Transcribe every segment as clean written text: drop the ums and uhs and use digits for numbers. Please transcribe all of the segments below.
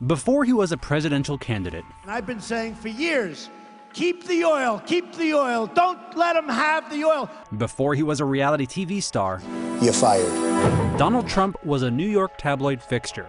Before he was a presidential candidate, And I've been saying for years, keep the oil, don't let them have the oil. before he was a reality TV star, You're fired. Donald Trump was a New York tabloid fixture.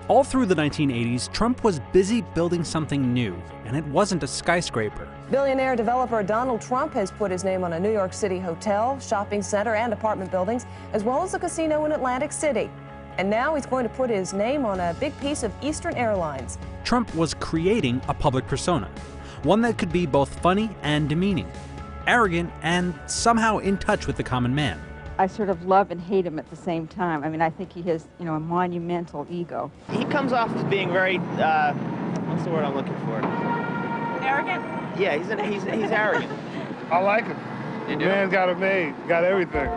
All through the 1980s, Trump was busy building something new, and it wasn't a skyscraper. Billionaire developer Donald Trump has put his name on a New York City hotel, shopping center, and apartment buildings, as well as a casino in Atlantic City. And now he's going to put his name on a big piece of Eastern Airlines. Trump was creating a public persona, one that could be both funny and demeaning, arrogant and somehow in touch with the common man. I sort of love and hate him at the same time. I mean, I think he has, a monumental ego. He comes off as being very, what's the word I'm looking for? Arrogant? Yeah, he's arrogant. I like him. The man's got it made, got everything.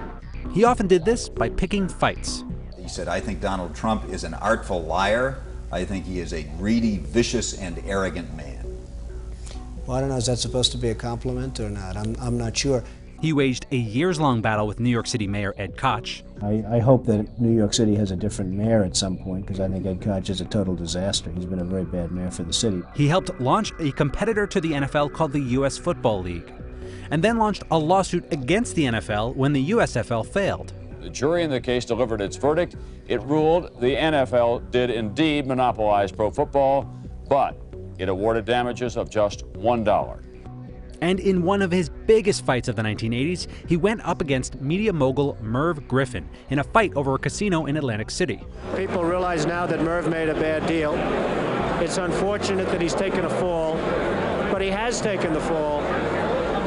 He often did this by picking fights. He said, I think Donald Trump is an artful liar. I think he is a greedy, vicious, and arrogant man. Well, I don't know, is that supposed to be a compliment or not? I'm not sure. He waged a years-long battle with New York City Mayor Ed Koch. I hope that New York City has a different mayor at some point, because I think Ed Koch is a total disaster. He's been a very bad mayor for the city. He helped launch a competitor to the NFL called the U.S. Football League, and then launched a lawsuit against the NFL when the USFL failed. The jury in the case delivered its verdict. It ruled the NFL did indeed monopolize pro football, but it awarded damages of just $1. And in one of his biggest fights of the 1980s, he went up against media mogul Merv Griffin in a fight over a casino in Atlantic City. People realize now that Merv made a bad deal. It's unfortunate that he's taken a fall, but he has taken the fall.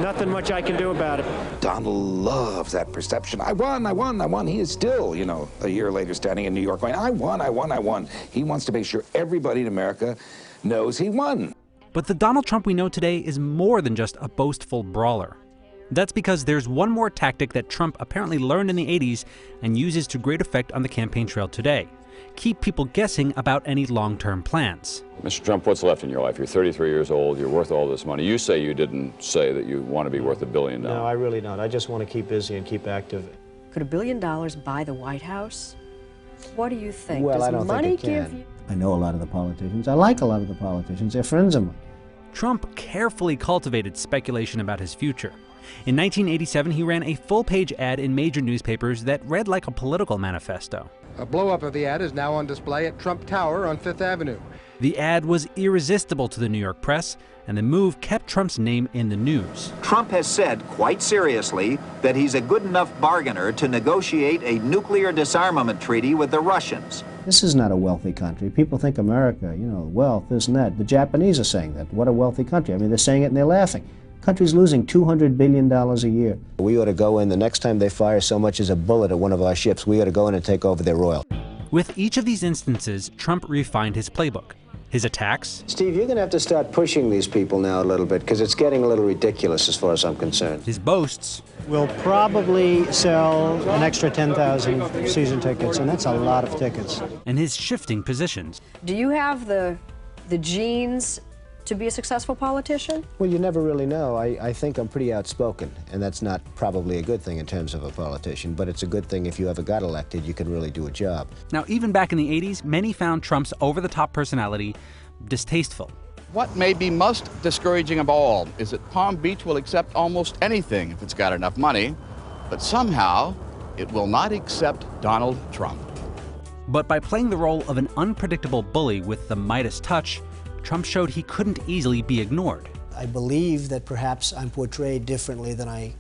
Nothing much I can do about it. Donald loves that perception. I won. He is still, a year later standing in New York going, I won. He wants to make sure everybody in America knows he won. But the Donald Trump we know today is more than just a boastful brawler. That's because there's one more tactic that Trump apparently learned in the 80s and uses to great effect on the campaign trail today: keep people guessing about any long-term plans. Mr. Trump, what's left in your life? You're 33 years old, you're worth all this money. You say you didn't say that you want to be worth $1 billion. No, I really don't. I just want to keep busy and keep active. Could $1 billion buy the White House? What do you think? Well, Does I don't money think it give can. you... I know a lot of the politicians. I like a lot of the politicians. They're friends of mine. Trump carefully cultivated speculation about his future. In 1987, he ran a full-page ad in major newspapers that read like a political manifesto. A blow-up of the ad is now on display at Trump Tower on Fifth Avenue. The ad was irresistible to the New York press, and the move kept Trump's name in the news. Trump has said quite seriously that he's a good enough bargainer to negotiate a nuclear disarmament treaty with the Russians. This is not a wealthy country. People think America, wealth, this and that. The Japanese are saying that. What a wealthy country. I mean, they're saying it and they're laughing. Country's losing $200 billion a year. We ought to go in, the next time they fire so much as a bullet at one of our ships, we ought to go in and take over their oil. With each of these instances, Trump refined his playbook. His attacks. Steve, you're going to have to start pushing these people now a little bit, because it's getting a little ridiculous as far as I'm concerned. His boasts. We'll probably sell an extra 10,000 season tickets, and that's a lot of tickets. And his shifting positions. Do you have the genes to be a successful politician? Well, you never really know. I think I'm pretty outspoken, and that's not probably a good thing in terms of a politician, but it's a good thing if you ever got elected, you can really do a job. Now, even back in the 80s, many found Trump's over-the-top personality distasteful. What may be most discouraging of all is that Palm Beach will accept almost anything if it's got enough money, but somehow it will not accept Donald Trump. But by playing the role of an unpredictable bully with the Midas touch, Trump showed he couldn't easily be ignored. I believe that perhaps I'm portrayed differently than I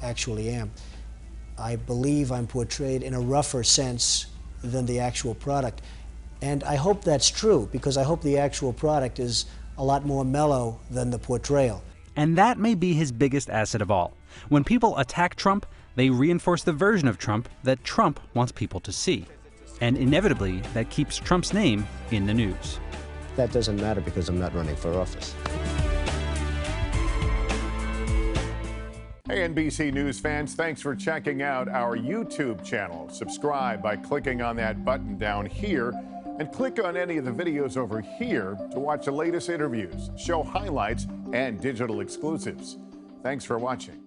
actually am. I believe I'm portrayed in a rougher sense than the actual product. And I hope that's true, because I hope the actual product is a lot more mellow than the portrayal. And that may be his biggest asset of all. When people attack Trump, they reinforce the version of Trump that Trump wants people to see. And inevitably, that keeps Trump's name in the news. That doesn't matter because I'm not running for office. Hey, NBC News fans, thanks for checking out our YouTube channel. Subscribe by clicking on that button down here, and click on any of the videos over here to watch the latest interviews, show highlights, and digital exclusives. Thanks for watching.